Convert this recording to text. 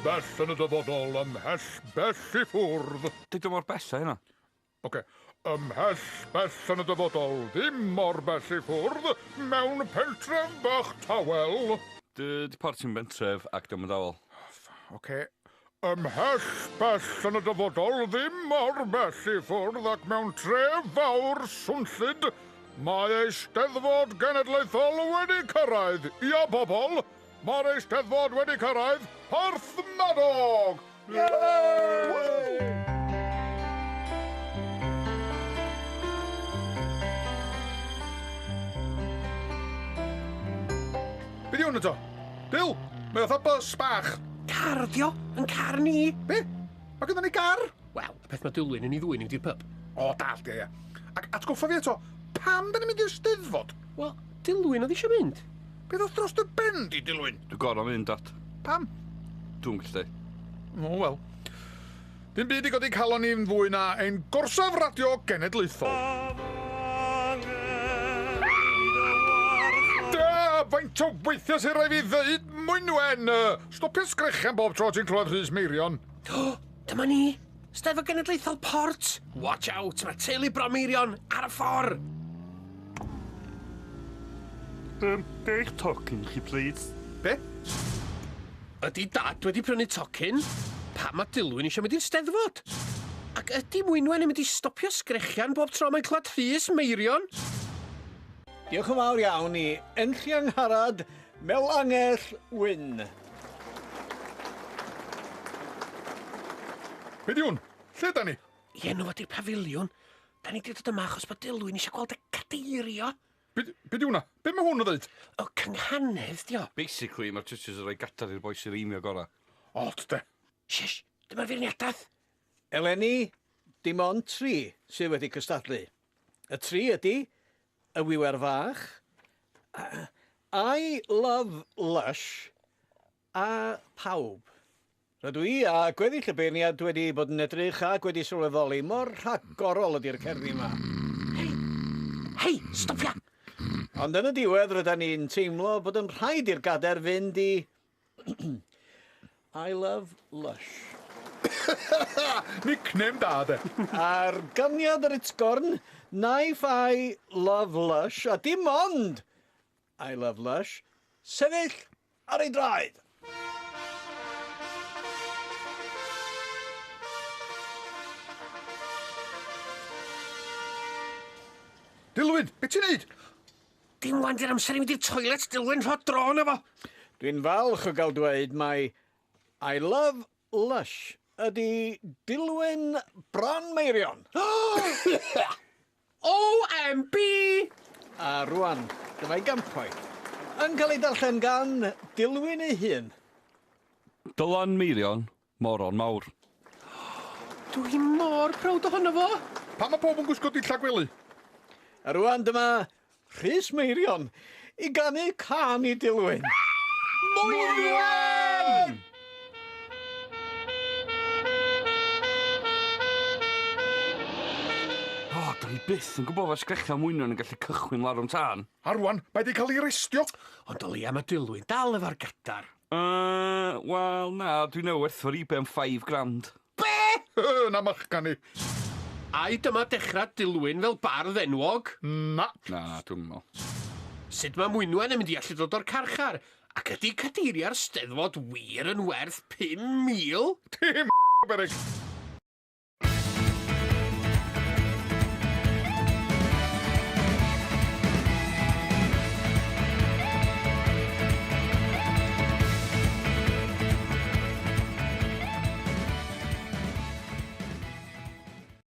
bell yn y dyfodol, ymhell bell I ffwrdd. Dydw mor besa hynna. Oce. Ymhell bell yn y dyfodol, ddim mor bell I ffwrdd, mewn pentref bach tawel. Di porti'n bentref ac dim yn dawel. Oce. Ymhell bell yn y dyfodol, ddim mor bell I ffwrdd ac mewn tref fawr swnllyd, mae eisteddfod genedlaethol wedi cyrraedd. Ia, bobl, mae'r eisteddfod wedi cyrraedd Porthmadog! Be di hwn eto? Dil, mae oedd bus bach. Car dio, yn car ni. Be? Mae gyda ni gar? Wel, y peth mae Dylwyn yn ei ddwy'n i wedi'r pub. O, dal, ie. Ac atgoffa fi eto, pam da ni'n mynd i'r steddfod? Wel, Dylwyn oedd eisiau mynd. Beth oedd dros dy ben di, Dilwyn? Dwi'n gorau mynd, Dad. Pam? Dwi'n gallu. O, wel. Dim byd I godi calon ni'n fwy na ein gorsaf radio genedlaethol. Da, faint o weithiau sy'n rhaid fi ddeud mwynwen. Stopio sgrechian bob tro ti'n clywed Bron Meirion. Dyma ni. Steddfod genedlaethol Port. Watch out, mae teulu Bron Meirion ar y ffordd. Eich tocyn chi, please. Be? Ydy dad wedi prynu tocyn? Pa mae Dylwyn eisiau mynd i'r steddfod? Ac ydy Mwynwen yn mynd i stopio sgrechian bob tro mae'n clywed Rhys Meirion? Diolch yn fawr iawn I Enlliang Harad, Melangell Wyn. Be di hwn? Lle da ni? Ie, nhw ydy'r pafiliwn. Da ni wedi dod yma achos bod Dylwyn eisiau gweld y cadeirio. Be di hwnna? Be mae hwn o ddeud? O, cynghanedd, dio. Basically, mae'r judges yn rhoi gadar i'r boi sy'n reimio gorau. Ot, de. Shish, dyma'r feirniadaeth. Eleni, dim ond 3 sydd wedi cystadlu. Y 3 ydy y wiwer fach, I love lush, a pawb. Rydw I a gweddill y beirniad wedi bod yn edrych ac wedi sylweddoli mor rhagorol ydy'r cerddi yma. Hei, stopia! Ond yn y diwedd rydyn ni'n teimlo bod yn rhaid i'r gader fynd I I love lush. Nickname da, de. A'r ganiad ar ysgorn, naif I love lush, a dim ond I love lush, sefyll ar ei draed. Dilwyn, be ti'n neud? Dim wan di'r amser I mynd i'r toilet, Dylwyn, rho dron efo. Dwi'n falch o gael dweud mai I love lush ydy Dilwyn Bron Meirion. OMB! A rwan, dyma'i gampwaith. Yn cael ei darllen gan Dilwyn ei hun. Dylan Meirion, moron mawr. Dwi mor prawd ohono fo. Pa mae pob yn gwisgo dilla gwely? A rwan dyma Rhys Meirion I ganu can I Dilwyn. Mwynwen! O, da ni byth yn gwybod fod sgrechian Mwynwen yn gallu cychwyn larwm tân. A rwan, mae di cael ei arestio. Ond o leia mae Dylwyn dal efo'r gadar. Wel, na, dwi'n newydd for eBay am £5,000. Na machgan ni. Ai dyma dechrau Dylwyn fel bardd enwog? Na. Na, dwi'n meddwl. Sut mae Mwynwen yn mynd I allu dod o'r carchar? Ac ydy cadeiriau'r steddfod wir yn werth 5,000? Dim berig.